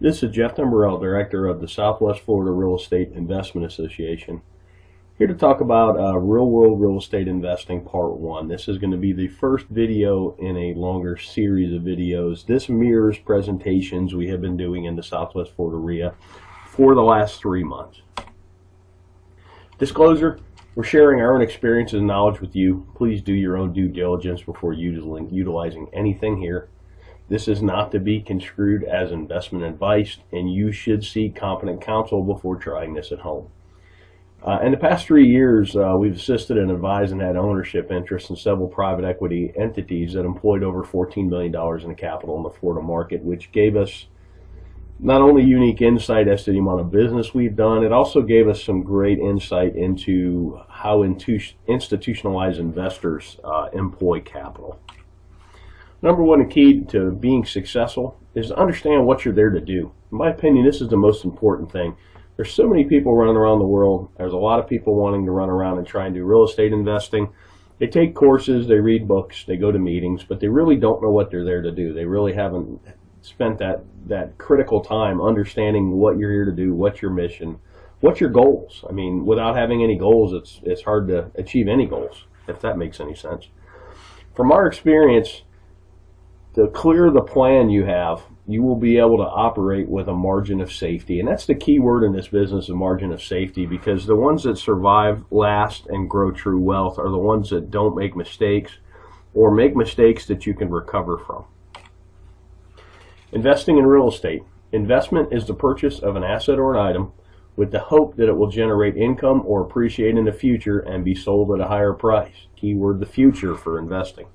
This is Jeff Timberell, Director of the Southwest Florida Real Estate Investment Association, here to talk about real-world real estate investing Part 1. This is going to be the first video in a longer series of videos. This mirrors presentations we have been doing in the Southwest Florida REIA for the last 3 months. Disclosure, we're sharing our own experiences and knowledge with you. Please do your own due diligence before utilizing anything here. This is not to be construed as investment advice, and you should seek competent counsel before trying this at home. In the past 3 years, we've assisted and advised and had ownership interests in several private equity entities that employed over $14 million in capital in the Florida market, which gave us not only unique insight as to the amount of business we've done, it also gave us some great insight into how institutionalized investors employ capital. Number one key to being successful is to understand what you're there to do. In my opinion, this is the most important thing. There's so many people running around the world. There's a lot of people wanting to run around and try and do real estate investing. They take courses, they read books, they go to meetings, but they really don't know what they're there to do. They really haven't spent that critical time understanding what you're here to do, what's your mission, what's your goals. I mean, without having any goals, it's hard to achieve any goals, if that makes any sense. From our experience, the clearer the plan you have, you will be able to operate with a margin of safety. And that's the key word in this business, a margin of safety, because the ones that survive, last, and grow true wealth are the ones that don't make mistakes or make mistakes that you can recover from. Investing in real estate. Investment is the purchase of an asset or an item with the hope that it will generate income or appreciate in the future and be sold at a higher price. Keyword, the future for investing.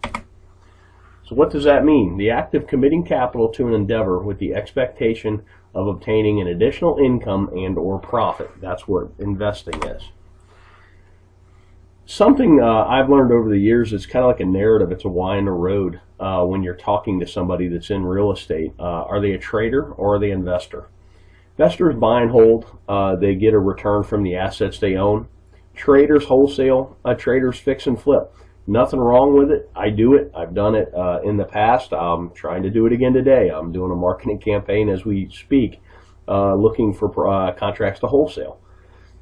So what does that mean? The act of committing capital to an endeavor with the expectation of obtaining an additional income and or profit. That's what investing is. Something I've learned over the years, it's kind of like a narrative. It's a why in the road when you're talking to somebody that's in real estate. Are they a trader or are they an investor? Investors buy and hold. They get a return from the assets they own. Traders wholesale. Traders fix and flip. Nothing wrong with it. I do it. I've done it in the past. I'm trying to do it again today. I'm doing a marketing campaign as we speak, looking for contracts to wholesale.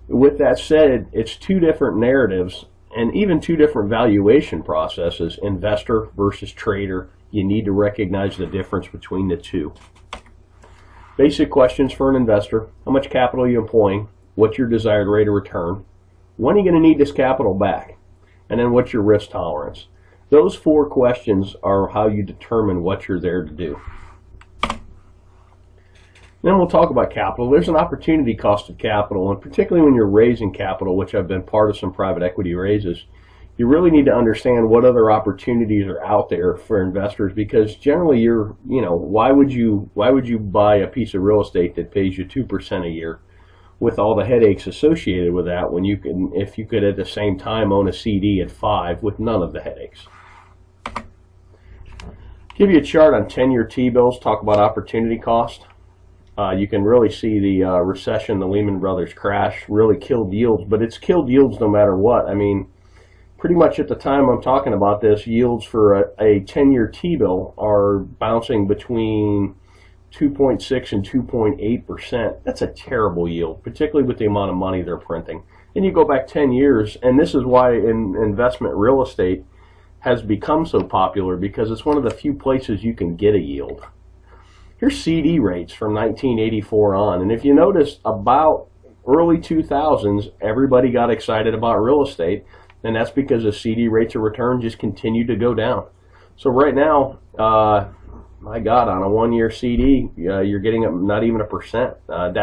With that said, it's two different narratives and even two different valuation processes, investor versus trader. You need to recognize the difference between the two. Basic questions for an investor. How much capital are you employing? What's your desired rate of return? When are you going to need this capital back? And then what's your risk tolerance? Those 4 questions are how you determine what you're there to do. Then we'll talk about capital. There's an opportunity cost of capital, and particularly when you're raising capital, which I've been part of some private equity raises, you really need to understand what other opportunities are out there for investors, because generally why would you buy a piece of real estate that pays you 2% a year with all the headaches associated with that, when you can, if you could at the same time own a CD at 5 with none of the headaches. Give you a chart on 10-year T-bills, talk about opportunity cost. You can really see the recession, the Lehman Brothers crash really killed yields, but it's killed yields no matter what. I mean, pretty much at the time I'm talking about this, yields for a 10-year T-bill are bouncing between 2.6 and 2.8%. That's a terrible yield, particularly with the amount of money they're printing. And you go back 10 years, and this is why investment real estate has become so popular, because it's one of the few places you can get a yield. Here's CD rates from 1984 on, and if you notice, about early 2000s, everybody got excited about real estate, and that's because the CD rates of return just continued to go down. So right now, my God, on a 1-year CD, you're getting not even 1%.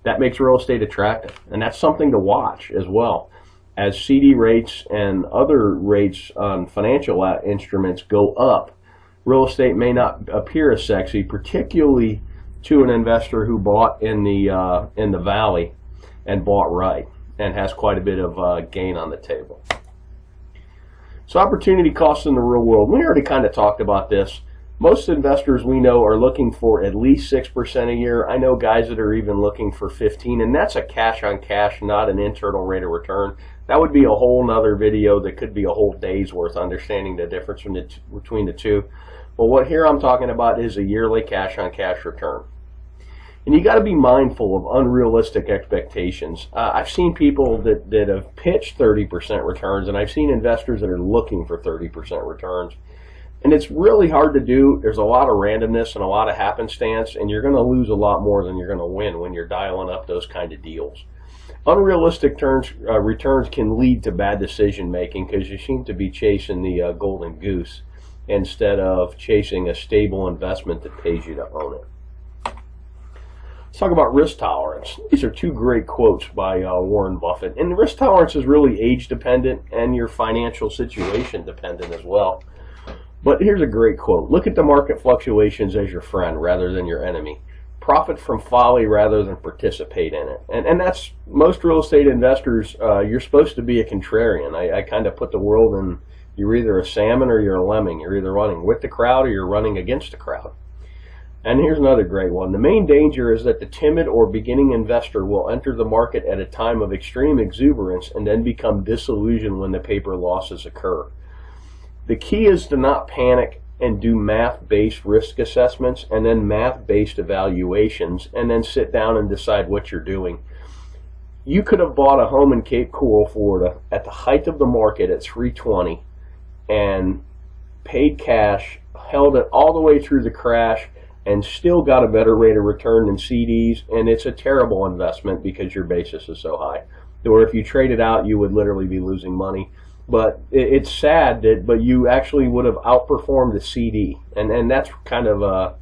That makes real estate attractive, and that's something to watch as well. As CD rates and other rates on financial instruments go up, real estate may not appear as sexy, particularly to an investor who bought in the valley and bought right and has quite a bit of gain on the table. So opportunity costs in the real world. We already kind of talked about this. Most investors we know are looking for at least 6% a year. I know guys that are even looking for 15%, and that's a cash on cash, not an internal rate of return. That would be a whole nother video that could be a whole day's worth, understanding the difference between the two. But what here I'm talking about is a yearly cash on cash return. And you got to be mindful of unrealistic expectations. I've seen people that have pitched 30% returns, and I've seen investors that are looking for 30% returns. And it's really hard to do. There's a lot of randomness and a lot of happenstance, and you're going to lose a lot more than you're going to win when you're dialing up those kind of deals. Unrealistic returns can lead to bad decision making because you seem to be chasing the golden goose instead of chasing a stable investment that pays you to own it. Let's talk about risk tolerance. These are two great quotes by Warren Buffett. And risk tolerance is really age dependent and your financial situation dependent as well. But here's a great quote. Look at the market fluctuations as your friend rather than your enemy. Profit from folly rather than participate in it. And that's most real estate investors. You're supposed to be a contrarian. I kind of put the world in, you're either a salmon or you're a lemming. You're either running with the crowd or you're running against the crowd. And here's another great one. The main danger is that the timid or beginning investor will enter the market at a time of extreme exuberance and then become disillusioned when the paper losses occur. The key is to not panic and do math-based risk assessments and then math-based evaluations and then sit down and decide what you're doing. You could have bought a home in Cape Coral, Florida at the height of the market at $320 and paid cash, held it all the way through the crash, and still got a better rate of return than CDs, and it's a terrible investment because your basis is so high. Or if you trade it out, you would literally be losing money. But it's sad but you actually would have outperformed the CD, and that's kind of a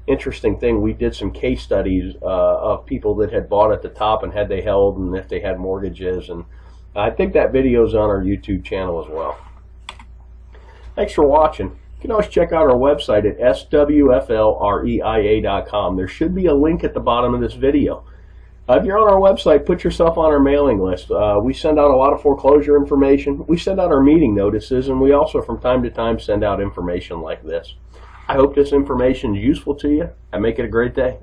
interesting thing. We did some case studies of people that had bought at the top and had they held and if they had mortgages, and I think that video is on our YouTube channel as well. Thanks for watching. You can always check out our website at swflreia.com. There should be a link at the bottom of this video. If you're on our website, put yourself on our mailing list. We send out a lot of foreclosure information. We send out our meeting notices, and we also from time to time send out information like this. I hope this information is useful to you, and make it a great day.